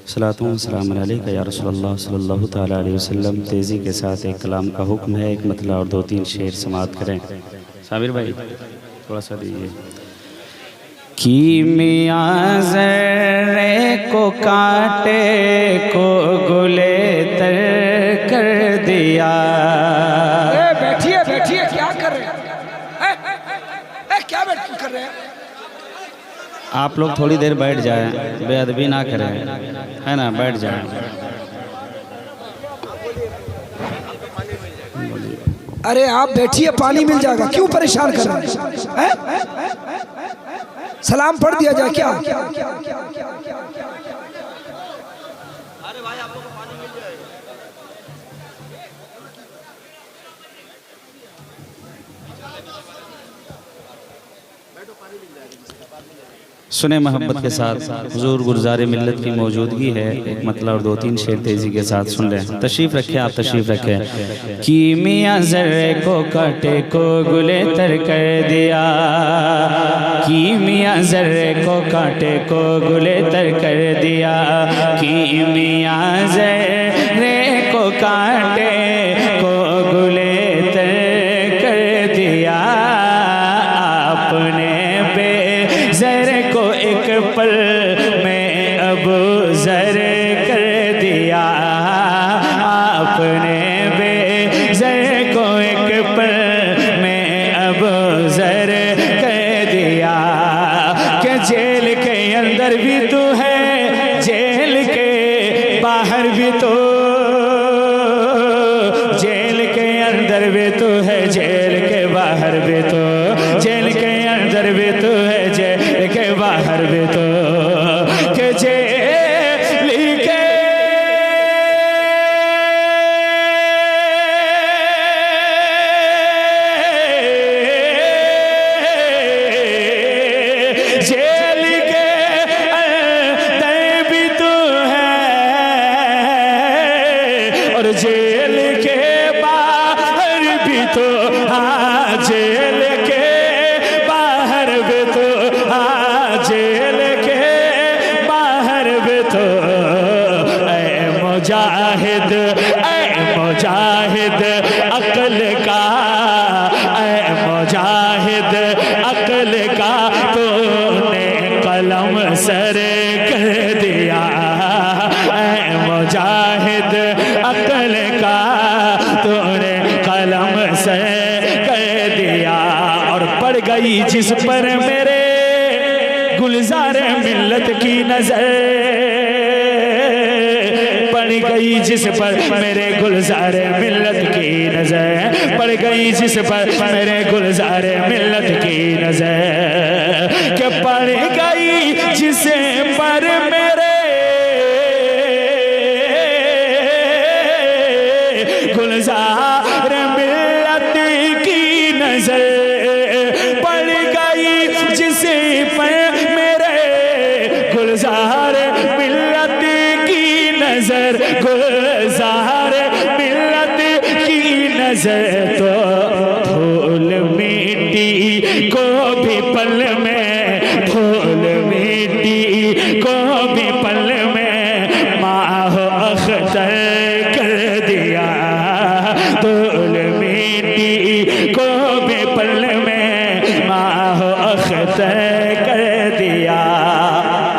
सलातु व सलाम अलैका या रसूलल्लाह सल्लल्लाहु तआला अलैहि वसल्लम। तेज़ी के साथ एक कलाम का हुक्म है, एक मतला और 2-3 शेर समाअत करें। साबिर भाई थोड़ा सा दीजिए। कीमिया ज़र्रे को कांटे को गुले तर कर दिया। बैठिए बैठिए, क्या कर रहे हैं? क्या बैठ कर रहे हैं? आप लोग थोड़ी देर बैठ जाएं, बेअदबी ना करें, है ना, बैठ जाएं। अरे आप बैठिए, पानी मिल जाएगा, क्यों परेशान कर रहे हैं? सलाम पढ़ दिया जाए क्या? सुने मोहब्बत के साथ हुजूर गुलज़ार मिल्लत की मौजूदगी है। एक मतलब और 2-3 शेर तेज़ी के साथ सुन लें। तशरीफ़ रखें, आप तशरीफ़ रखें। कीमिया ज़र्रे को कांटे को गुले तर कर दिया। कीमिया ज़र्रे को कांटे को गुले तर कर दिया। कीमिया ज़र्रे को कांटे को गुले तर कर दिया। आपने बेज़र को एक पल में अब ज़र कर दिया। आपने बेज़र को एक पल में अब ज़र कर दिया। कि जेल के अंदर भी तू है, जेल के बाहर भी तो, जेल के अंदर भी तू है, जेल के बाहर भी तो, जेल के अंदर भी तू है, जेल के बाहर भी तो। के जेल के जेल के अंदर भी तू है और जेल के बाहर भी तो। हाँ जेल के बाहर भी तो, हाँ जेल के बाहर भी तो। ऐ मुजाहिद, ऐ मुजाहिद अक्ल का, ऐ मुजाहिद अक्ल का तूने कलम सर कर दिया। ऐ मुजाहिद अक्ल का तूने कलम सर कर दिया। और पड़ गई जिस पर मेरे गुलज़ार मिल्लत की नजर, पड़ गई जिस पर मेरे गुलज़ार मिल्लत की नजर, पड़ गई जिस पर मेरे गुलज़ार मिल्लत की नजर। कि पड़ गई जिस पर मेरे गुलज़ार मिल्लत की नजर, पड़ गई जिस पर मेरे गुलज़ार मिल्लत की नजर, गुलज़ार मिल्लत की नजर। तो धूल मिट्टी को भी पल में, धूल मिट्टी को भी पल में माह अख्तर कर दिया। धूल मिट्टी को भी पल में माह अख्तर कर दिया।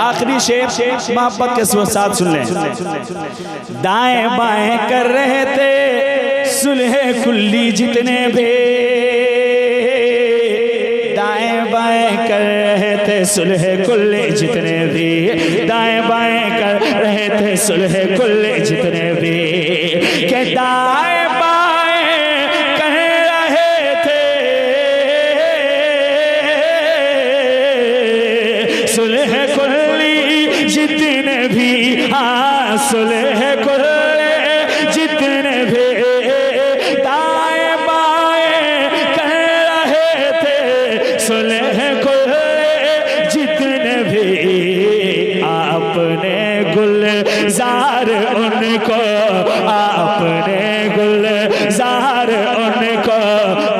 आखिरी शेर मोहब्बत के साथ सुन लें। दाएं बाएं कर रहे थे सुलह कुल्ली जितने भी, दाएं बाएं कर रहे थे सुलह कुल्ली जितने भी, दाएं बाएं कर रहे थे सुलह कुल्ली जितने भी। के दाएं बाएं कर रहे थे सुलह कुल्ली जितने भी, हाँ सुलह कुल्ली जितने भी। दाएं बाएं कर रहे थे सुलह कुल्ली जितने भी। आपने गुलज़ार उनको, आपने गुलज़ार उनको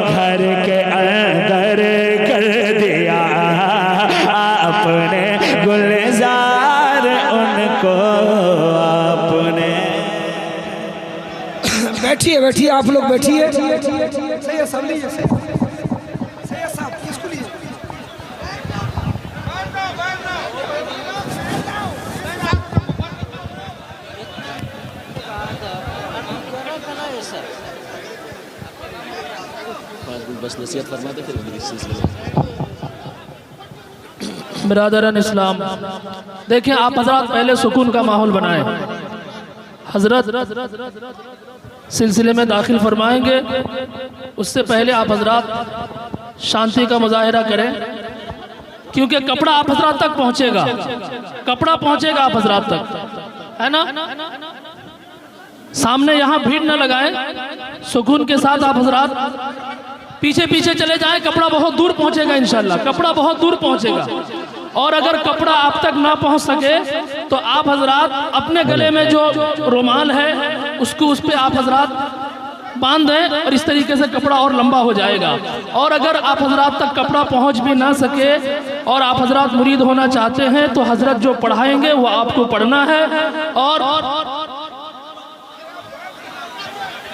घर के अंदर कर दिया। आपने गुलज़ार उनको बैठिए बैठिए, आप लोग बैठिए। सही है, सब लीजिए। सही है साहब, किसको लीजिए? बस नसीहत फरमा दे फिर इस सिलसिले में। बिरादरान इस्लाम, देखें आप हजरत पहले सुकून का माहौल बनाएं। हजरत सिलसिले में दाखिल फरमाएंगे, उससे पहले आप हजरत शांति का मुजाहिरा करें, क्योंकि कपड़ा आप हजरत तक पहुंचेगा, कपड़ा पहुंचेगा आप हजरत तक, है ना। सामने यहाँ भीड़ न लगाएं, सुकून के साथ आप हजरत पीछे पीछे चले जाएं, कपड़ा बहुत दूर पहुंचेगा इंशाल्लाह, कपड़ा बहुत दूर पहुंचेगा। और अगर कपड़ा आप तक ना पहुंच सके तो आप हजरात अपने गले में जो रुमाल है उसको उस पे आप हजरात बांध दें, और इस तरीके से कपड़ा और लंबा हो जाएगा। और अगर आप हजरात तक कपड़ा पहुंच भी ना सके और आप हजरात मुरीद होना चाहते हैं तो हजरत जो पढ़ाएंगे वो आपको पढ़ना है। और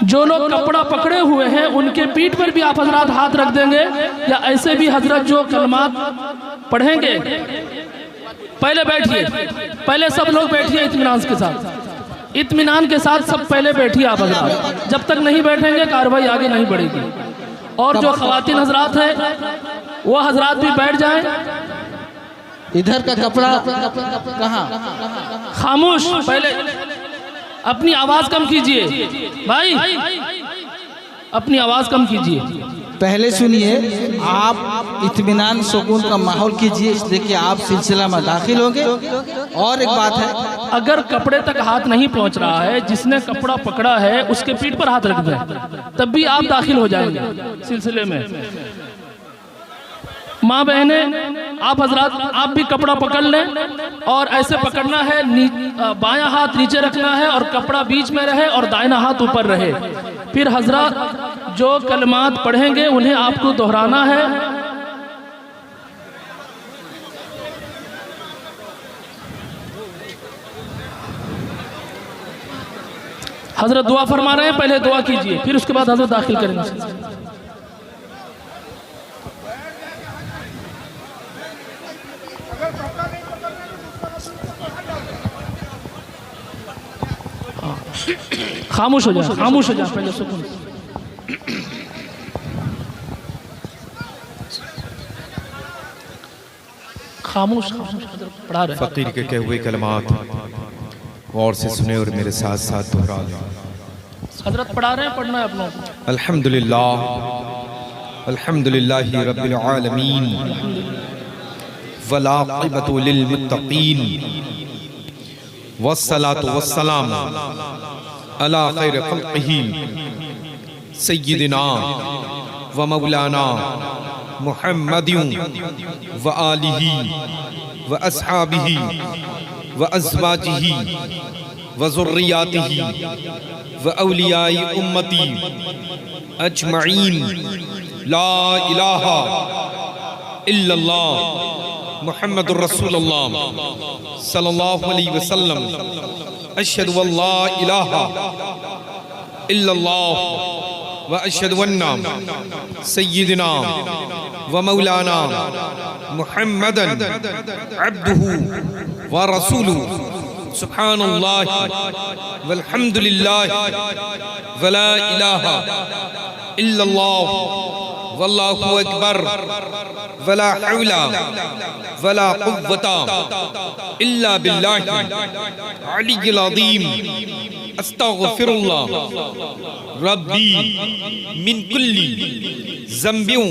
जो लोग कपड़ा पकड़े हुए हैं उनके पीठ पर भी आप हजरात हाथ रख देंगे, या ऐसे भी हजरत जो कलमात पढ़ेंगे। पहले बैठिए, पहले सब लोग बैठिए इत्मीनान के साथ, इत्मीनान के साथ सब पहले बैठिए आप हजरात। जब तक नहीं बैठेंगे कार्रवाई आगे नहीं बढ़ेगी। और जो खवातीन हजरात हैं वो हजरात भी बैठ जाएं। इधर का कपड़ा कहाँ? खामोश, पहले अपनी आवाज कम कीजिए भाई, अपनी आवाज कम कीजिए। पहले सुनिए, आप इत्मीनान सुकून का माहौल कीजिए, इसलिए कि आप सिलसिला में दाखिल होंगे। और एक बात है, अगर कपड़े तक हाथ नहीं पहुंच रहा है, जिसने कपड़ा पकड़ा है उसके पीठ पर हाथ रख दें, तब भी आप दाखिल हो जाएंगे सिलसिले में। माँ बहने, आप हजरात आप भी कपड़ा पकड़ लें, और ऐसे पकड़ना है, बायां हाथ नीचे रखना है और कपड़ा बीच में रहे और दाहिना हाथ ऊपर रहे। फिर हजरात जो कलमात पढ़ेंगे उन्हें आपको दोहराना है। हजरत दुआ फरमा रहे हैं, पहले दुआ कीजिए, फिर उसके बाद हजरत दाखिल करेंगे। खामोश हो जाए, खामोश हो जाए, पहले सुकून। खामोश, पढ़ा रहे। फकीर के कहे हुए कलमात गौर से सुने और मेरे साथ साथ दोहरा लें। हजरत पढ़ा रहे हैं, पढ़ना है अपना। अल्हम्दुलिल्लाह, अल्हम्दुलिल्लाहि रब्बिल आलमीन, वल आक़िबतु लिल मुत्तक़ीन, वस्सलातु वस्सलाम अला खैर खल्क़िही सय्यिदिना व मौलाना मुहम्मदिन व आलिही व अस्हाबिही व अज़वाजिही व ज़ुर्रियातिही व औलियाई उम्मती अजमईन। ला इलाहा इल्लल्लाह मुहम्मदुर रसूलुल्लाह सल्लल्लाहु अलैहि वसल्लम। अशहदु अल्ला इलाहा इल्लल्लाह व अशहदु अन्ना सय्यिदना व मौलाना मुहम्मदन अब्दुहु व रसूलुहु। सुब्हानल्लाह वल्हम्दुलिल्लाह वला इलाहा इल्लल्लाह वल्लाहु अकबर वला हौला वला कुव्वता इल्ला बिल्लाहि अलिय्यिल अज़ीम। अस्तगफिरुल्लाह रब्बी मिन कुल्ली ज़ंबिन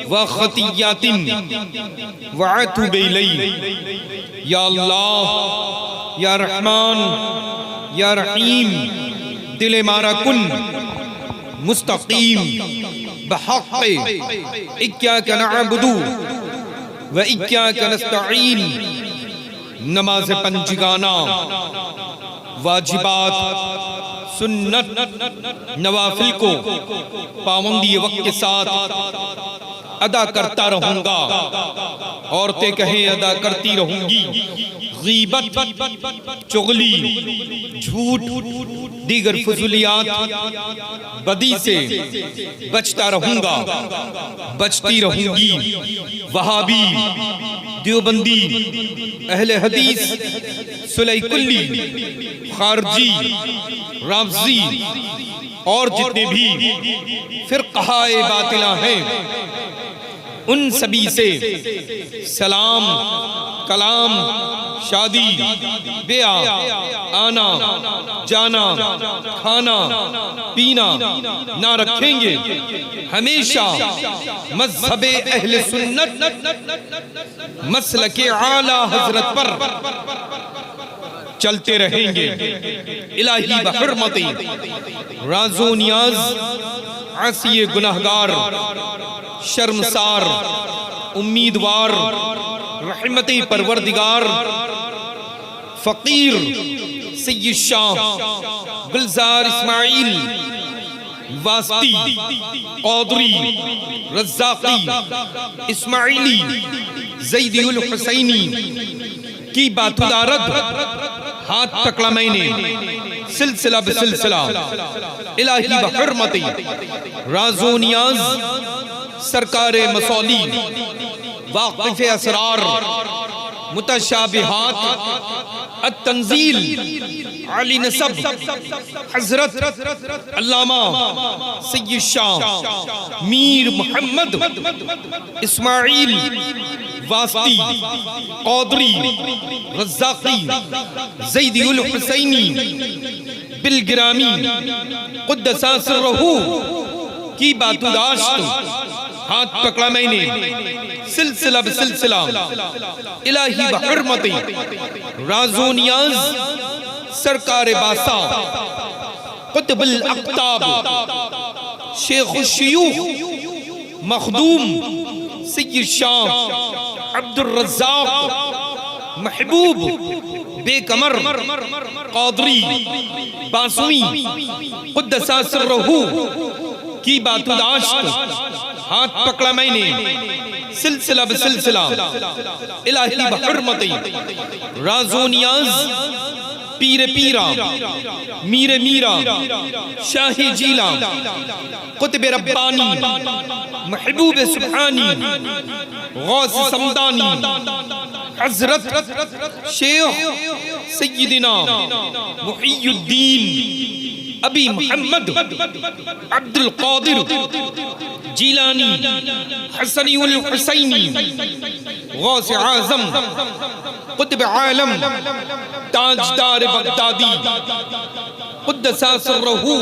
व खतियातिन व अतूबु इलैहि। या अल्लाह, या रहमान, या रहीम, दिल मारा कुन मुस्तकीम बहक़्क़े इय्याका नअबुदु व इय्याका नस्तईन। नमाज पंजगाना, वाजिबात, सुन्नत, नवाफिल को पाबंदी वक्त के साथ अदा करता रहूंगा। औरतें कहें अदा करती रहूंगी, गीबत, चुगली, झूठ, दीगर फजूलियात, बदी से बचता रहूंगा, बचती रहूंगी। वहाबी, देवबंदी, अहले हदीस, सुलई कुल्ली, खारजी, राफजी और जितने भी फिरक़ाए बातिला हैं, उन सभी से सलाम, कलाम, शादी, ब्याह, आना जाना, खाना पीना ना रखेंगे। हमेशा मज़हबे अहले सुन्नत मसलके आला हजरत पर चलते रहेंगे। इलाही बहरमती राज़ो नियाज, आसिए गुनहगार, शर्मसार, उम्मीदवार, रहमती परवरदिगार, फकीर सय्यद शाह गुलजार इस्माइल वास्ती, क़ादरी, रज़्ज़ाक़ी, इस्माइली, ज़ैदी उल हुसैनी की बातुदारत हाथ पकड़ा मैंने सिलसिला बिसिलसिला। इलाही बहरमती राज़ो नियाज सरकारे मसौली, वाक़िफ़े असरार, मुतशाबिहात, अत-तंज़ील, आली नसब हज़रत अल्लामा सय्यद शाह मीर मोहम्मद इस्माइल वास्ती, क़ादरी, रज़्ज़ाक़ी, ज़ैदी उल हुसैनी बिलगिरामी क़ुद्दसा सिर्रहू की बातुदाश्त हाथ पकड़ा मैंने सिलसिला बिसिलसिला। इलाही बहरमती राज़ो नियाज सरकारे बासा, क़ुत्बुल अक़ताब, शेख़ुश शयूख़, मख़दूम सय्यद शाह अब्दुर रज़्ज़ाक़ महबूब बेकमर क़ादरी बासुई क़ुद्दसा सिर्रहू की बातुदाश्त हाथ पकड़ा मैंने सिलसिला बिसिलसिला। इलाही बहरमती राज़ो नियाज पीरे पीरा, मीरे मीरा, शाही जीला, कुतुब रब्बानी, महबूब सुब्हानी, गौस समदानी, हज़रत शेख सय्यदना मुहियुद्दीन अबी मोहम्मद अब्दुल क़ादिर जीलानी हसनी उल हुसैनी गौस आज़म कुतुब आलम ताजदार बगदादी क़ुद्दसा सिर्रहू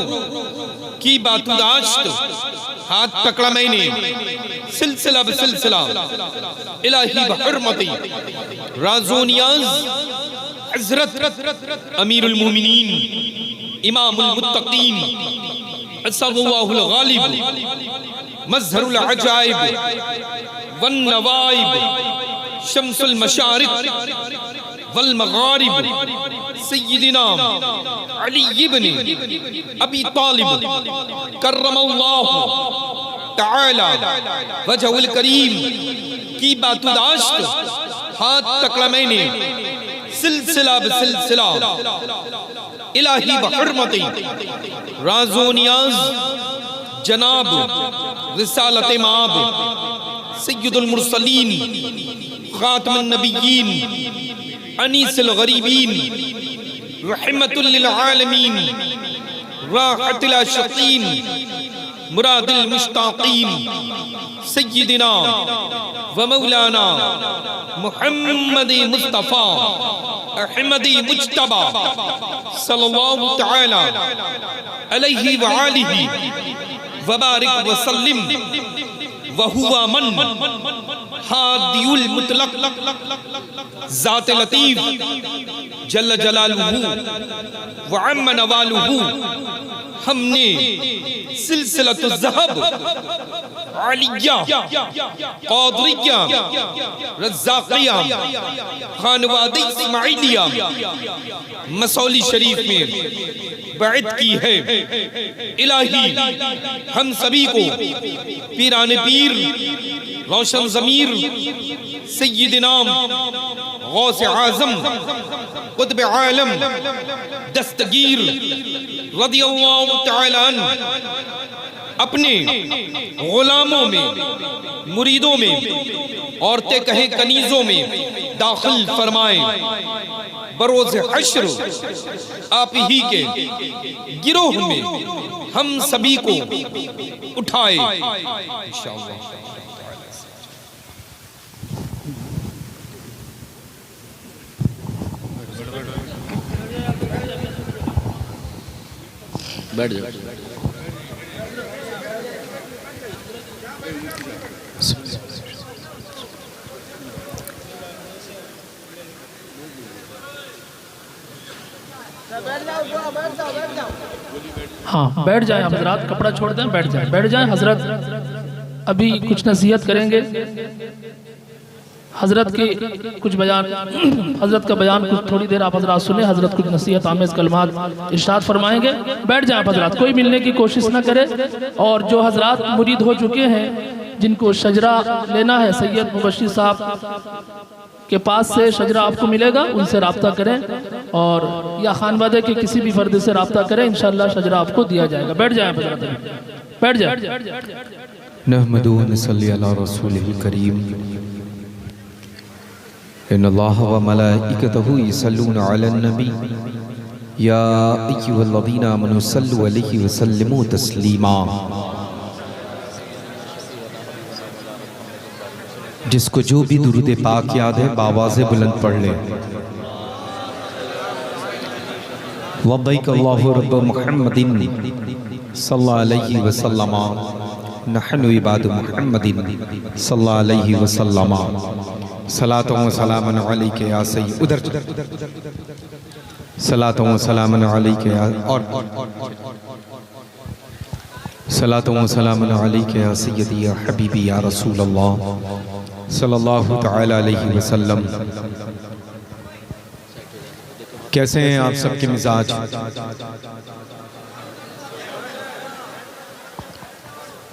की बातुदाश्त हाथ पकड़ा मैंने सिलसिला बिसिलसिला। इलाही बहरमती राज़ो नियाज हज़रत अमीरुल मोमिनीन इमामुल मुत्तक़ीन असग़ुल्लाहुल गालिब मज़हरुल अजाइब वन नवाइब शम्सुल मशारिक़ वल मग़ारिब सय्यदना अली इब्न अबी तालिब कर्रमल्लाहु तआला वजहुल करीम की बातुदाश्त हाथ पकड़ा मैंने सिलसिला बिसिलसिला। इलाही बहरमती राज़ो नियाज जनाब रिसालत माब सय्यदुल मुरसलीन ख़ातमुन नबिय्यीन अनीसुल गरीबीन रहमतुल लिल आलमीन राहतुल आशिक़ीन मुरादिल मुश्ताक़ीन सय्यदना व मौलाना मुहम्मद मुस्तफ़ा अहमदी मुज्तबा सल्लल्लाहु तआला अलैहि व आलिहि व बारिक व सल्लिम व हुवा मन हादियुल मुतलक ज़ात लतीफ़ जल्ल जलालुहु व अम्म नवालुहु। हमने सिलसिलतुल ज़हब आलिया क़ादरिया रज़्ज़ाक़िया खानवादी इस्माइलिया मसौली शरीफ में बैत की है। इलाही हम सभी को पीराने पीर रोशन ज़मीर सय्यदना गौस आजम कुतुब आलम दस्तगीर रदियल्लाहु तआला अन्हु अपने गुलामों में, मुरीदों में, औरतें कहें कनीजों में दाखिल फरमाए। बरोज़ हश्र आप ही के गिरोह में हम सभी को उठाए इंशाअल्लाह। बैठ जाओ। हाँ बैठ जाएं हजरत, कपड़ा छोड़ दें, बैठ जाएं हजरत। अभी कुछ नसीहत करेंगे। हजरत के कुछ बयान, हजरत का बयान कुछ थोड़ी देर आप हजरत सुने। हजरत कुछ नसीहत आमेज कलमात इरशाद फरमाएंगे। बैठ जाएं हजरत, कोई मिलने की कोशिश ना करे। और जो हजरत मुरीद हो चुके हैं, जिनको शजरा लेना है, सैयद मुबश्शिर साहब के पास से शजरा आपको मिलेगा, उनसे रब्ता करें। और या खानवादे के किसी भी फर्द से रब्ता करें, इंशाअल्लाह शजरा आपको दिया जाएगा। बैठ जाएं हजरत, बैठ जाएं। नहमदु व नसल्ली अला रसूलिल करीम। इन्नल्लाह व मलाइकतहु यसल्लूना अलन नबी या अय्युहल्लज़ीना आमनू सल्लु अलैहि व सल्लिमू तस्लीमा। जिसको जो भी दुरूद पाक याद है बावाज़े बुलंद पढ़ ले। लब्बैक अल्लाहु रब्ब मुहम्मदिन सल्लल्लाहु अलैहि वसल्लम नहनु इबादु मुहम्मदिन सल्लल्लाहु अलैहि वसल्लम। सलातो व सलामुन अलैका या सय्यद। उधर सलातो व सलामुन अलैका या और सलातो व सलामुन अलैका या सय्यदी या हबीबी या रसूल अल्लाह सल्लल्लाहु तआला अलैहि वसल्लम। कैसे हैं आप सबके मिजाज?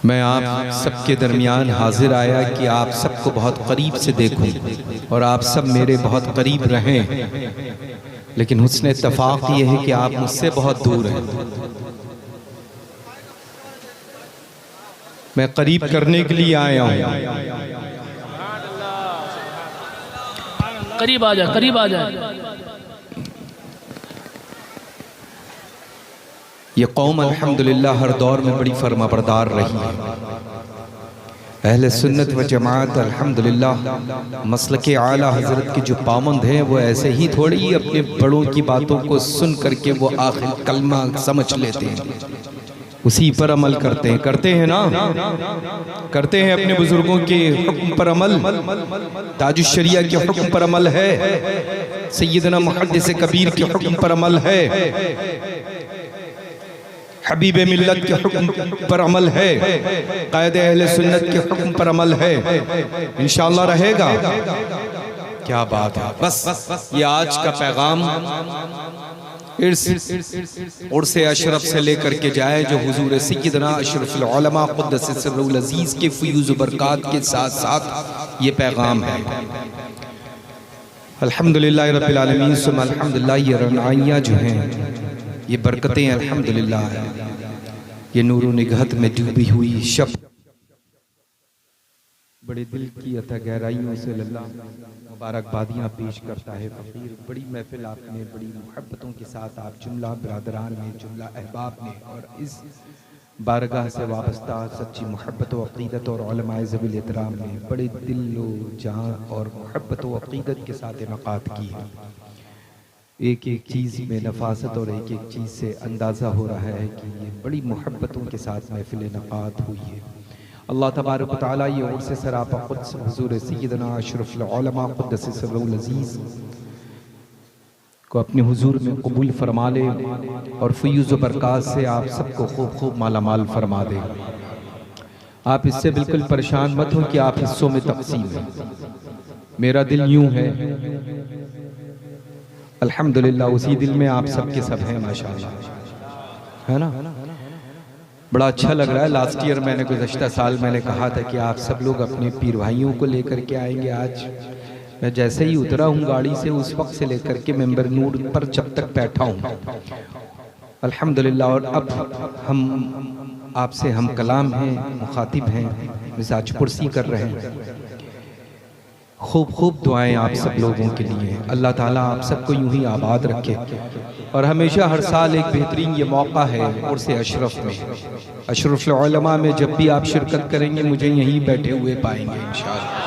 मैं आप सबके दरमियान हाजिर आया कि आप सबको बहुत करीब से देखूं और आप सब मेरे बहुत करीब रहें। लेकिन हुस्न इत्तफाक ये है कि आप मुझसे बहुत दूर हैं। मैं करीब करने के लिए आया हूं। करीब आ जाए, करीब आ जाए। ये कौम अल्हम्दुलिल्लाह हर दौर में बड़ी फर्माबरदार रही है। अहले सुन्नत व जमात अल्हम्दुलिल्लाह मसलके आला हजरत के जो पाबंद हैं, वो ऐसे ही थोड़ी अपने बड़ों की बातों को सुन करके वो आखिर कलमा समझ लेते हैं, उसी पर अमल करते हैं ना, करते हैं अपने बुजुर्गों के हुक्म पर अमल। ताजुश शरिया के हुक्म पर अमल है, सैयदना मुहद्दिस कबीर के हुक्म पर अमल है, हबीब मिल्लत के हुक्म पर अमल है, कायदे अहले सुन्नत के हुक्म पर अमल है। इंशाअल्लाह रहेगा। क्या बात है। बस ये आज का पैगाम उर्से अशरफ से लेकर के जाए, जो हुजूर सैयदना अशरफुल उलमा क़ुद्दस सिर्रुल अज़ीज़ के फ़ुयूज़ बरक़ात के साथ साथ ये पैगाम है। अल्हम्दुलिल्लाह रब्बिल आलमीन सुम्मा अल्हम्दुलिल्लाह। ये रनाइयाँ जो हैं, ये बरकतें अल्हम्दुलिल्लाह है, ये नूर निगहत में डूबी हुई शब बड़े दिल की अतः गहराइयों से लल्ला मुबारकबादियाँ पेश करता है फ़कीर। बड़ी महफिल आपने बड़ी मोहब्बतों के साथ आप जुमला बरादरान ने, जुमला अहबाब ने और इस बारगाह से वाबस्ता सच्ची मोहब्बत व अक़ीदत और उलमाए ज़वील एहतराम ने बड़े दिल जहाँ और मोहब्बत व अक़ीदत के साथ इनक़ाद की है। एक एक चीज़ में नफासत और एक एक चीज़ से अंदाज़ा हो रहा है कि ये बड़ी मोहब्बतों के साथ महफिल इनक़ाद हुई है। अल्लाह तबारक व तआला ये और से सरापा क़ुद्स हुज़ूर सैयदना अशरफुल उलमा क़ुद्दस सिर्रुल अज़ीज़ को अपने हुजूर में कबूल फरमा ले और फ़ुयूज़ बरक़ात से आप सबको खूब खूब माला माल फरमा दे। आप इससे बिल्कुल परेशान मत हो कि आप हिस्सों में तक़सीम हैं। मेरा दिल यूँ है, अल्हम्दुलिल्लाह उसी दिल में आप सबके सब हैं माशाअल्लाह, है ना। बड़ा अच्छा लग रहा है। लास्ट ईयर मैंने गुज़श्ता साल मैंने कहा था कि आप सब लोग अपने पीर भाइयों को लेकर के आएंगे। आज मैं जैसे ही उतरा हूँ गाड़ी से उस वक्त से लेकर के मेंबर नूर पर जब तक बैठा हूँ अल्हम्दुलिल्लाह। और अब हम आपसे हम कलाम हैं, मुखातिब हैं, मिजाज पुरसी कर रहे हैं। खूब खूब दुआएं आप सब लोगों के लिए। अल्लाह ताला आप सबको यूं ही आबाद रखे और हमेशा हर साल एक बेहतरीन ये मौका है और से अशरफ में, अशरफ उलमा में जब भी आप शिरकत करेंगे मुझे यहीं बैठे हुए पाएंगे इंशाअल्लाह,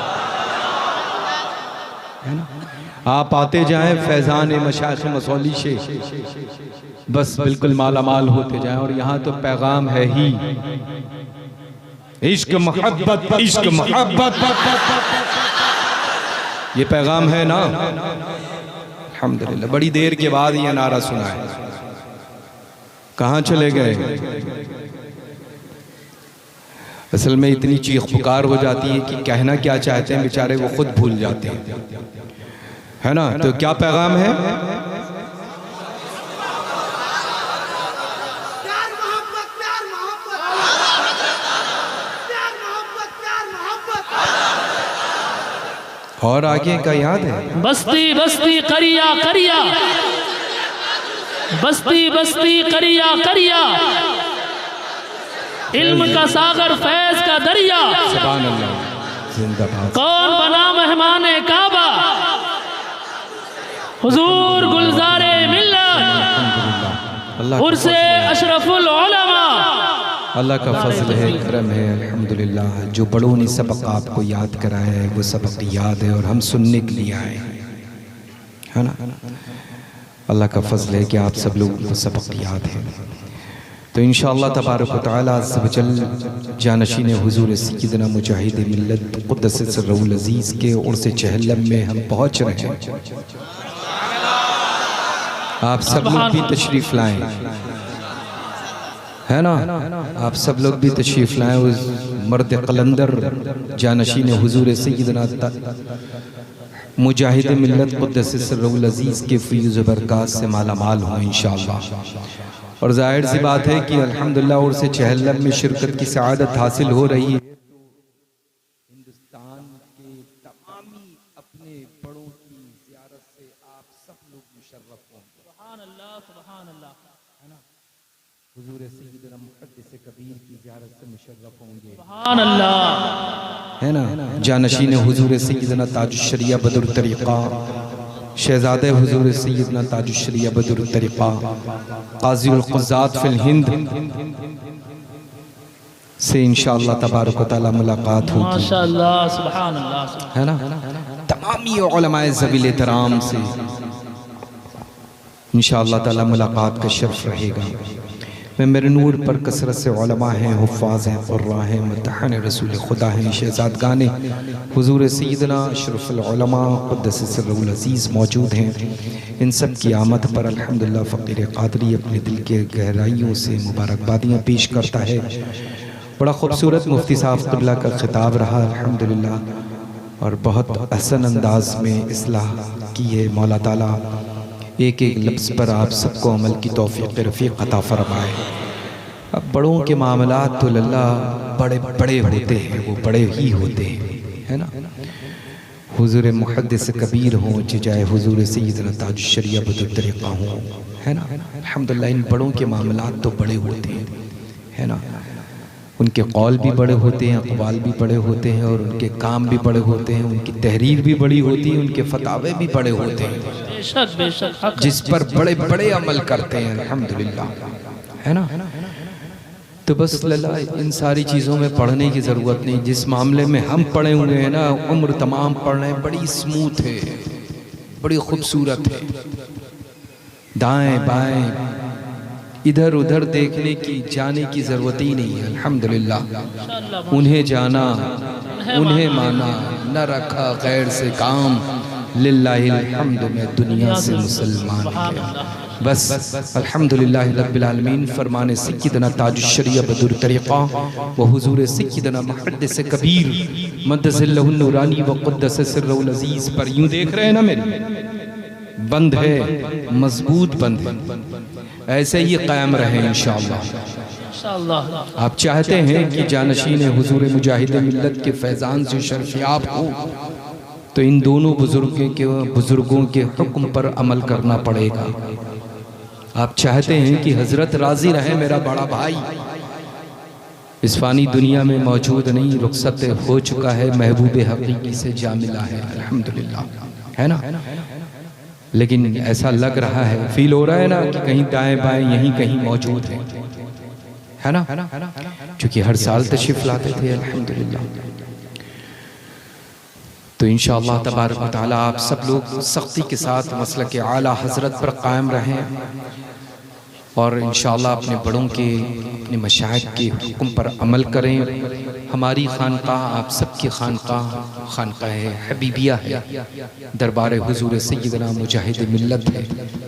है ना। आप आते जाएं फैज़ान मशाइख मसौली से बस बिल्कुल माला माल होते जाएं। और यहाँ तो पैगाम है ही इश्क मोहब्बत, इश्क मोहब्बत, ये पैगाम है ना। अल्हम्दुलिल्लाह बड़ी देर के बाद ये नारा सुना है। कहाँ चले गए? असल में इतनी चीख पुकार हो जाती है कि कहना क्या चाहते हैं बेचारे वो खुद भूल जाते हैं, है ना। तो क्या पैगाम है? और आगे का याद है? बस्ती बस्ती करिया करिया, बस्ती बस्ती करिया करिया, इल्म का सागर फैज का दरिया, सुभान अल्लाह, जिंदाबाद। कौन बना मेहमान काबा, हुजूर गुलजारे मिल्लत, उर्से अशरफुल उलमा। अल्लाह का फजल है, करम है अल्हम्दुलिल्लाह। जो बड़ों ने सबक आपको याद कराया है वो सबक याद है और हम सुनने के लिए आए हैं, है ना। अल्लाह का फजल है कि आप सब लोगों को सबक याद है। तो इंशाअल्लाह तबारक व तआला अज़्ज़ व जल जानशीन हुजूर सय्यदना मुजाहिद मिल्लत क़ुद्दस सिर्रुल अज़ीज़ के उर्स चहलम में हम पहुँच रहे हैं। आप सब लोग भी तशरीफ़ लाएँ, है ना। आप सब लोग भी तशरीफ़ लाएँ। उस मर्द कलंदर जानशीन हुजूर सय्यदना मुजाहिद मिल्लत क़ुद्दस सिर्रुल अज़ीज़ के फ़ैज़ व बरक़ात से माला माल हों इंशाअल्लाह। और ज़ाहिर सी बात है कि अल्हम्दुलिल्लाह और से चहलम में शिरकत की सआदत हासिल हो रही है। हिंदुस्तान के तमामी अपने बड़ों की ज़ियारत से आप सब लोग मुशर्रफ हों। सुभान अल्लाह, सुभान अल्लाह, है ना। हुजूर सय्यदना मुहद्दिस कबीर की ज़ियारत से मुशर्रफ होंगे, सुभान अल्लाह, है ना। जानशीन हुजूर सय्यदना ताजुश्शरिया बदरुत तरीक़ा, शहज़ादे हुजूर सय्यदना ताजुश्शरिया बदरुत तरीक़ा, क़ाज़ीउल क़ुज़्ज़ात फ़िल हिंद से इंशाअल्लाह तबारक व तआला मुलाकात होगी, माशाअल्लाह, सुभान अल्लाह, है ना। तमामी उलमाए ज़वील एहतराम से इंशाअल्लाह ताला मुलाकात का शर्फ रहेगा। मैं मेरे नूर पर कसरत से उलमा हैं, हुफ़्फ़ाज़ हैं, क़ुर्रा हैं, मुत्तहन रसूल खुदा हैं, शहज़ादगाने हुज़ूर सय्यदना अशरफुल उलमा क़ुद्दस सिर्रुल अज़ीज़ मौजूद हैं। इन सब की आमद पर अल्हम्दुलिल्लाह फ़कीर क़ादरी अपने दिल के गहराइयों से मुबारकबादियाँ पेश करता है। बड़ा ख़ूबसूरत मुफ्ती साहब क़िबला का ख़िताब रहा अल्हम्दुलिल्लाह और बहुत अहसन अंदाज में इस्लाह की है। मौला ताला एक एक लफ्ज़ पर आप सबको अमल की तौफ़ीक़ रफ़ीक़ अता फ़रमाए। अब बड़ों के मामलात तो अल्लाह बड़े बड़े होते हैं, वो बड़े ही होते हैं, है ना। हुज़ूर मुहद्दिस कबीर हों चाहे हुज़ूर सय्यदना ताजुश्शरिया बदरुत तरीक़ा हों, है ना। अल्हम्दुलिल्लाह इन बड़ों के मामलात तो बड़े होते हैं, है ना। उनके कौल भी बड़े होते हैं, अक़वाल भी बड़े होते हैं और उनके काम भी बड़े होते हैं, उनकी तहरीर भी बड़ी होती है, उनके फतावे भी बड़े होते हैं, बेशक बेशक, जिस पर बड़े बड़े अमल करते हैं अल्हम्दुलिल्लाह, है ना। तो बस लल्ला इन सारी चीज़ों में पढ़ने की ज़रूरत नहीं। जिस मामले में हम पढ़े हुए हैं ना उम्र तमाम पढ़ रहे हैं, बड़ी स्मूथ है, बड़ी खूबसूरत है। दाएं बाएं इधर उधर देखने की जाने की ज़रूरत ही नहीं है अल्हम्दुलिल्लाह। उन्हें जाना उन्हें माना, न रखा गैर से काम, लिल्लाहिल हम्द में दुनिया से मुसलमान किया। बस अल्हम्दुलिल्लाह रब्बिल आलमीन। फरमाने सय्यदना ताजुश्शरिया बदरुत तरीक़ा व हुज़ूर सय्यदना मुहद्दिस कबीर मद्दज़िल्लहुन नूरानी व क़ुद्दस सिर्रुल अज़ीज़ पर यूँ देख रहे हैं ना मेरे बंद है, मजबूत बंद है, ऐसे ही कायम रहे इंशाअल्लाह। आप चाहते हैं कि जानशीन हुज़ूर मुजाहिद मिल्लत के फैज़ान से शर्फ़याब हो तो इन दोनों बुज़ुर्गों के हुक्म पर अमल करना पड़ेगा। आप चाहते हैं कि हज़रत राज़ी रहे, मेरा बड़ा भाई इस फ़ानी दुनिया में मौजूद नहीं, रुखसत हो चुका है, महबूब हकीकी से जा मिला है, अल्हम्दुलिल्लाह, है ना। लेकिन ऐसा लग रहा है, फील हो रहा है ना कि कहीं दाएं बाएं यहीं कहीं मौजूद है ना, क्योंकि हर साल तशरीफ़ लाते थे अल्हम्दुलिल्लाह। तो इंशाअल्लाह तबारक व तआला आप सब लोग सख्ती के साथ मसलक आला हज़रत पर कायम रहें और इंशाअल्लाह अपने बड़ों के, अपने मशाइख के हुक्म पर अमल करें। हमारी खानकाह, आप सबकी खानकाह हबीबिया है, दरबार हुजूर सय्यदना मुजाहिद मिल्लत है,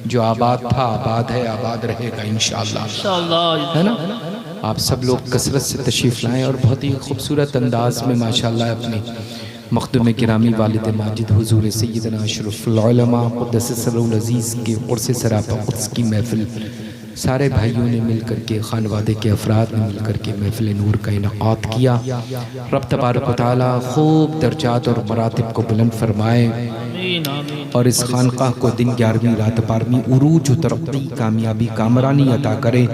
जो आबाद था, आबाद है, आबाद रहेगा इंशाअल्लाह, है ना। आप सब लोग कसरत से तशरीफ़ लाएँ और बहुत ही खूबसूरत अंदाज में माशाअल्लाह अपने मखदूम गिरामी वालिद माजिद हुजूर सय्यदना अशरफुल उलमा क़ुद्दस सिर्रुल अज़ीज़ के उर्स सराफ़ा क़ुद्स की महफ़िल सारे भाइयों ने मिल कर के, खानवादे के अफराद ने मिल कर के महफ़िल नूर का इनक़ाद किया। रब तबारक व तआला खूब दर्जात और मरातिब को बुलंद फरमाए और इस खानकाह को दिन 11वीं रात 12वीं उरूज व तरक्की, कामयाबी, कामरानी अता करे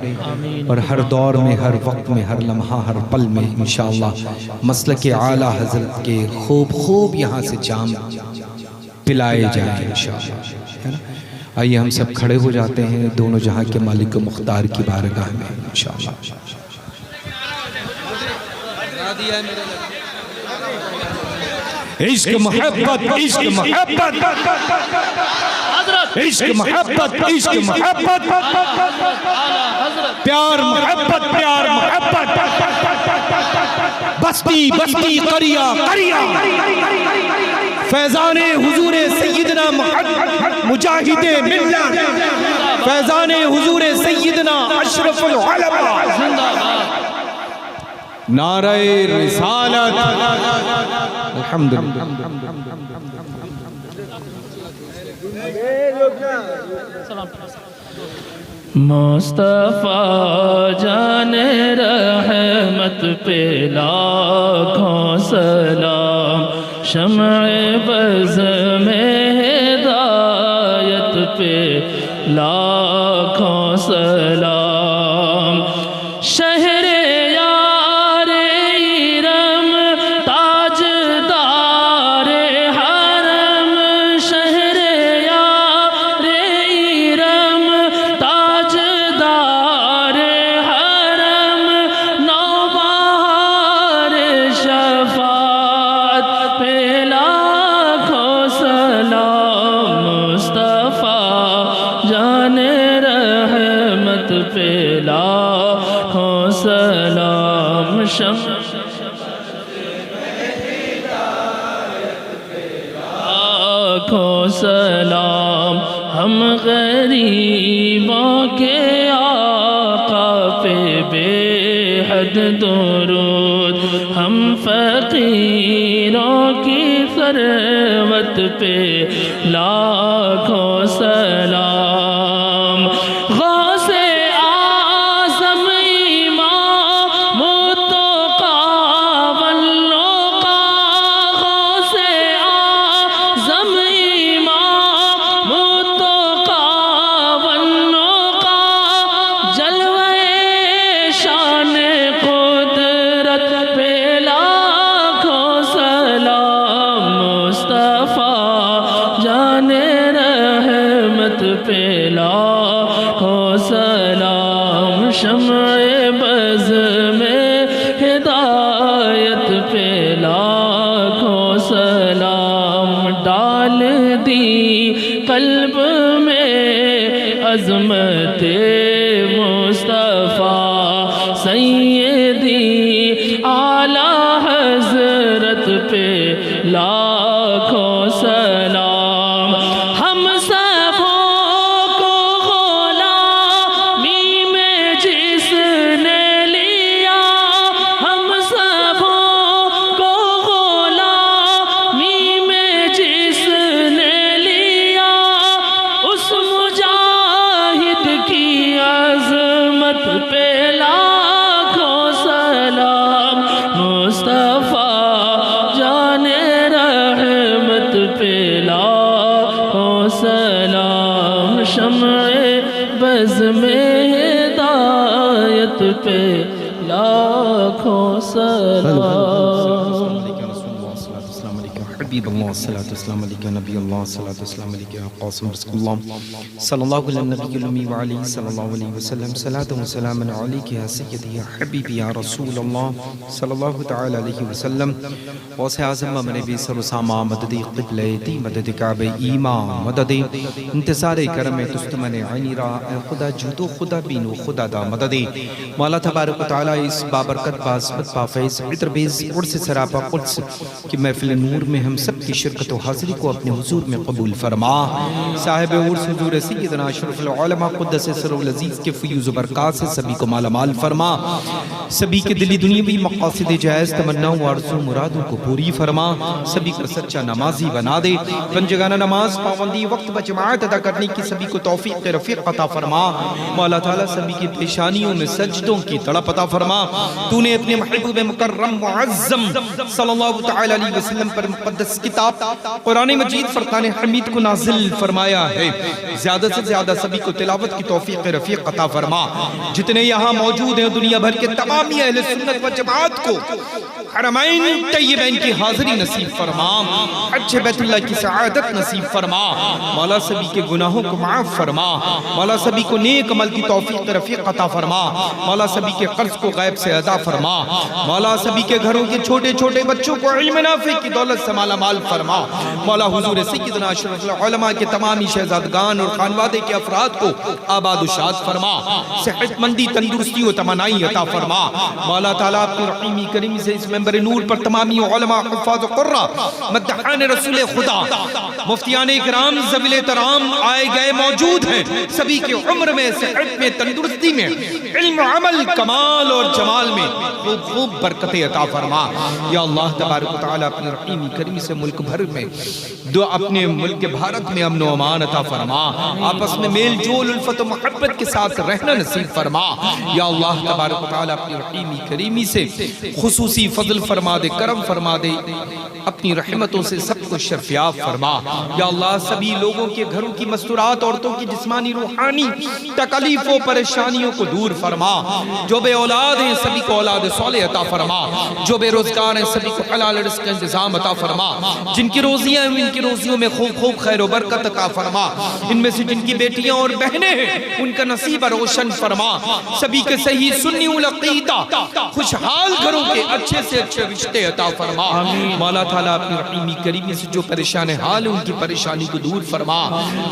और हर दौर में, हर वक्त में, हर लम्हा, हर पल में इंशाअल्लाह मसलक आला हज़रत के खूब यहाँ से जाम पिलाए जाए इंशाअल्लाह, है ना। आइए हम सब खड़े हो जाते हैं दोनों जहां के मालिक मुख्तार की बारगाह में इंशाअल्लाह। इश्क मोहब्बत, इश्क मोहब्बत, इश्क मोहब्बत, इश्क मोहब्बत, प्यार मोहब्बत, प्यार मोहब्बत, बस्ती बस्ती करिया करिया, फैज़ाने हुजूरे सय्यदना मुजाहिदे मिल्लत, फैज़ाने हुजूरे सय्यदना अशरफुल उलमा जिंदाबाद, नारे रिसालत, अल्हम्दुलिल्लाह। मुस्तफ़ा जाने रहमत पे लाखों सलाम, शम्अ बज़ में हिदायत पे लाखों सलाम, शहरे यारे इरम ताजदारे हरम, शहरे यारे इरम ताजदारे हरम, नौबहार शफ़ाअत पे लाखों सलाम, मुस्तफ़ा जाने रहमत पे लाखों सलाम, लाखों सलाम, हम गरीबों के आका पे बेहद दुरूद, हम फ़कीरों की सरवत पे लाखों सलाम, गौसे आज़म इमाम मुत्तक़ा वल्लुक़ा, गौसे आज़म इमाम मुत्तक़ा वल्लुक़ा, जलवे शान कुदरत पे लाखों सलाम, मुस्तफ़ा जाने रहमत पे लाखों सलाम, शम्अ बज़ में हिदायत पे लाखों सलाम, डाल दी कल्ब में अज़मते मुस्तफ़ा सय्यदी आला हज़रत पे लाखों सलाम, हम सबों को ग़ुलामी में जिसने लिया, हम सबों को ग़ुलामी में जिसने लिया, उस मुजाहिद की नज़्म हिदायत पे लाखों सलाम। हबीब अल्लाह सल्लल्लाहु अलैहि नबी अल्लाह सल्लल्लाहु अलैहि क़ासिम रसूलुल्लाह सल्लल्लाहु अलैहि नबी उम्मी व अलैहि सल्लल्लाहु अलैहि वसल्लम सलातु व सलाम अलैका या सय्यदी या हबीबी या रसूलुल्लाह सल्लल्लाहु तआला अलैहि वसल्लम वसे आज़म मने भी सरसामा मददी क़िबलती मदद काबे ईमा मदद इंतज़ार करम तुस्तमने अनीरा खुदा जुदो खुदा बीनो खुदा दा मदद मौला तबारक व तआला इस बाबरकत बाज़मत बाफ़ैज़ इत्रबेज़ कुर्स सरापा कुर्स की महफ़िल नूर में हम सब की शिरकत व हाज़िरी को अपने हुजूर में कबूल फरमा। साहिब उर्स हुजूर सय्यदना अशरफुल उलमा क़ुद्दस सिर्रुल अज़ीज़ के फ़यूज़ व बरक़ात से सभी को माला माल फरमा। सभी के दिली दुनियावी मक़ासिद जायज़ तमन्नाओं व आरज़ू मुरादों को पूरी फरमा। सभी को सच्चा नमाजी बना दे। पंजगाना नमाज पाबंदी वक्त व जमाअत अदा करने की सभी को तौफ़ीक़ रफ़ीक़ अता फरमा। मौला ताला सभी की पेशानियों में सजदों की तड़प अता फरमा। तूने अपने महबूब मुकर्रम मुअज़्ज़म सल्लल्लाहु तआला अलैहि वसल्लम पर मुक़द्दस किताब कुरान मजीद फरक़ान हमीद को नाज़िल फरमाया है। ज़्यादा से ज़्यादा सभी को तिलावत की तौफ़ीक़ रफ़ीक़ अता फरमा। जितने यहाँ मौजूद हैं दुनिया भर के तमाम अहले सुन्नत व जमात को हरमैन तय्यबैन की हाज़िरी नसीब फरमा। हज बैतुल्लाह की सआदत नसीब फरमा। मौला सभी के गुनाहों को माफ़ फरमा। मौला सभी को नेक अमल की तौफ़ीक़ रफ़ीक़ अता फरमा। मौला सभी के कर्ज को गैब से अदा फरमा। मौला सभी के घरों के छोटे छोटे बच्चों को इल्म नाफ़े की दौलत से माला माल फरमा। मौला हुजूर सय्यदना अशरफुल उलमा के तमामी शहजादगान और खानवादे के अफराद को आबाद शाद फरमा। सेहतमंदी तंदुरुस्ती व तमन्नाई अता फरमा। मौला ताला अपनी रहीमी करीम से इस मेंबर नूर पर तमामी उलमा हुफ़ाज़ कुर्रा मद्दाहान रसूल खुदा मुफ्तियान इकराम ज़वील तराम आए गए मौजूद हैं। सभी के उम्र में सेहत में तंदुरुस्ती में इल्म अमल कमाल और जमाल में खूब खूब बरकतें अता फरमा। या अल्लाह तबारक व तआला अपनी रहीमी करीम से मुल्क भर में दो अपने मुल्क भारत में अमन व अमान अता फरमा। आपस में मेल जोल उल्फत व मोहब्बत के साथ रहना नसीब फरमा। या अल्लाह तबारक व तआला अपनी रहीमी करीमी से खुसूसी फजल फरमा दे, करम फरमा दे, अपनी रहमतों से सबको शर्फयाब फरमा। या अल्लाह सभी लोगों के घरों की मस्तूरात औरतों की जिस्मानी रूहानी तकलीफों परेशानियों को दूर फरमा। जो बे औलाद हैं सभी को औलाद सौले अता फरमा। जो बेरोजगार हैं सभी को हलाल रिज़्क़ का इंतजाम अता फरमा। जिनकी रोजियां हैं इनकी रोजियों में खूब खूब खैर व बरकत अता फरमा। इनमें से जिनकी बेटियां और बहनें हैं उनका नसीब रोशन फरमा। सभी के सही सुन्नी उल अक़ीदा खुशहाल घरों के अच्छे से अच्छे रिश्ते अता फरमा। मौला ताला अपनी रहीमी करीमी से जो परेशान हाल है उनकी परेशानी को दूर फरमा।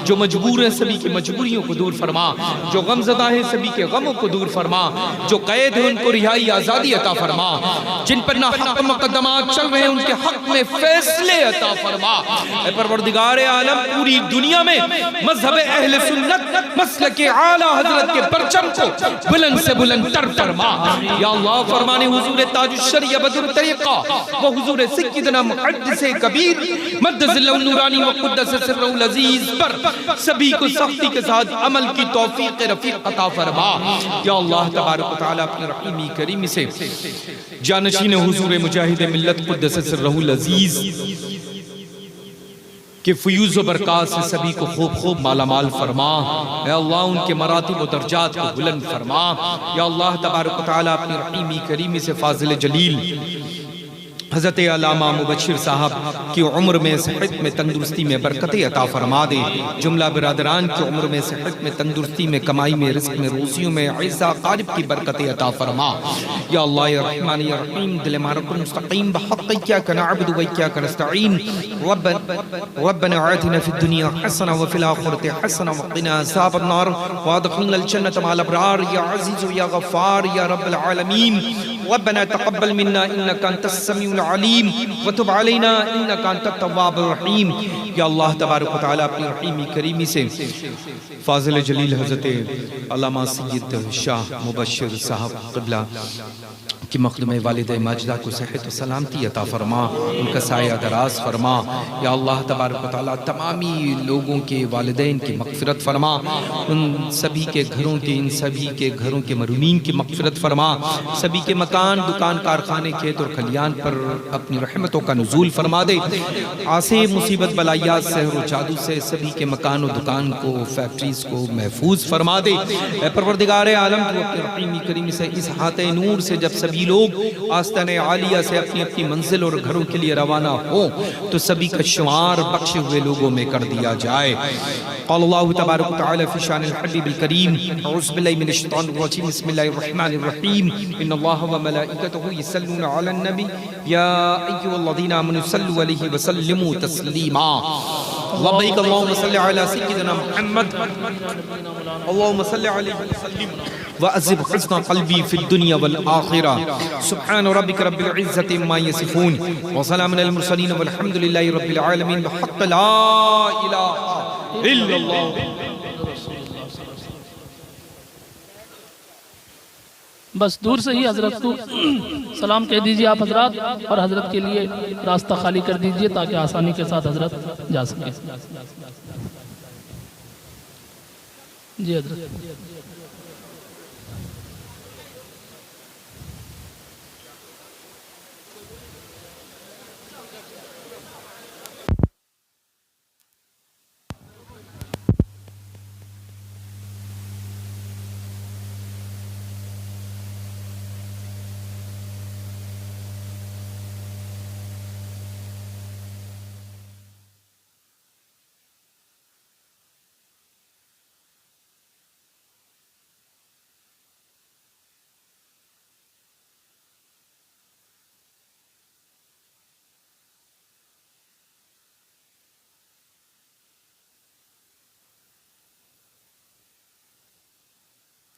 जो मजबूर है सभी की मजबूरियों को दूर फरमा। जो गमज़दा है सभी के गमों को दूर फरमा। जो कैद है उनको रिहाई आज़ादी अता फरमा। जिन पर ना हक मुक़द्दमात चल रहे हैं उनके हक में फैसले अता फरमा। ऐ परवरदिगार आलम पूरी दुनिया में मज़हब अहले सुन्नत मसलक आला हज़रत के परचम को बुलंद से बुलंद तर फरमा। या अल्लाह फरमाने हुजूर ताजुश शरिया बदर तरीक़ा व हुजूर सय्यदना मुहद्दिस कबीर मद्दज़िल्लहु नूरानी व क़ुद्दस सिर्रुल अज़ीज़ पर सभी को सख्ती के साथ अमल की तौफ़ीक़ रफ़ीक़ अता फरमा। या अल्लाह तबारक व तआला अपनी रहीमी करीमी से जानशीन हुजूर मुजाहिद मिल्लत क़ुद्दस सिर्रुल अज़ीज़ के फ़यूज़ व बरक़ात से सभी को खूब खूब माला माल फरमा। या अल्लाह उनके मरातिब व दर्जात को बुलंद फरमा। या अल्लाह तबारक व तआला अपनी रहीमी करीमी से फ़ाज़िल जलील हज़रत अल्लामा मुबश्शिर साहब की उम्र में सेहत में तंदुरुस्ती में बरकतें अता फरमा दे। जुमला बिरादरान की उम्र में सेहत में तंदुरुस्ती में कमाई में रिज़्क़ में रोज़ियों में ऐसा क़ारिब की बरकतें अता फरमा। या अल्लाह या रहमान या रहीम दिल मारकुल मुस्तक़ीम बहक़ इय्याक नअबुदु व इय्याक नस्तईन रब्बना आतिना फ़िद दुनिया हसना व फ़िल आख़िरति हसना व क़िना अज़ाबन नार व अदख़िलनल जन्नत मअल अबरार या अज़ीज़ या गफ़्फ़ार या रब्बल आलमीन। रब्बना तक़ब्बल मिन्ना इन्नका अंतस समीउल अलीम व तुब अलैना इन्नका अंतत तव्वाबुर रहीम। या अल्लाह तबारक व तआला अपनी रहीमी करीमी से फ़ाज़िल जलील हज़रत अल्लामा सय्यद शाह मुबश्शिर साहब क़िबला कि मखदूम वालिद माजिदा को सेहत व सलामती अता फरमा, उनका साया दराज फरमा। या अल्लाह तबारक व तआला तमामी लोगों के वालिदैन की मग़फ़िरत फरमा, उन सभी के घरों के, इन सभी के घरों के मरूमीन की मग़फ़िरत फरमा, सभी के मकान, दुकान, कारखाने, खेत और खलियान पर अपनी रहमतों का नुज़ूल फरमा दे। आसे मुसीबत बलायात सहर व जादू से सभी के मकान और दुकान को, फैक्ट्रीज़ को महफूज फरमा दे। परवरदिगार आलम तू अपने रहीमी करीम से इस हाथे नूर से जब सभी लोग आस्ताने आलिया से अपनी अपनी मंजिल और घरों के लिए रवाना हो तो सभी का शुमार बख्शे हुए लोगों में कर दिया जाए। अल्लाह तबारक व तआला फी शानिल हबीबिल करीम, औज़ु बिल्लाहि मिनश शैतानिर रजीम, बिस्मिल्लाहिर रहमानिर रहीम, इन्नल्लाह व मलाइकतहु यसल्लूना अलन नबी या अय्युहल्लज़ीना आमनू सल्लु अलैहि व सल्लिमू तस्लीमा। लब्बैक अल्लाहुम्मा सल्लि अला सय्यिदिना मुहम्मद, अल्लाहुम्मा सल्लि अलैहि व सल्लिम व अज़िब हुस्न क़ल्बी फ़िद दुनिया वल आखिरा। सुब्हान रब्बिक रब्बिल इज़्ज़ति अम्मा यसिफून व सलामुन अलल मुरसलीन वल्हम्दुलिल्लाहि रब्बिल आलमीन। बिहक़्क़ि ला इलाहा इल्लल्लाह। बस दूर से ही हजरत को सलाम कह दीजिए आप हजरत, और हजरत के लिए रास्ता खाली कर दीजिए ताकि आसानी के साथ हजरत जा सके। जी हजरत।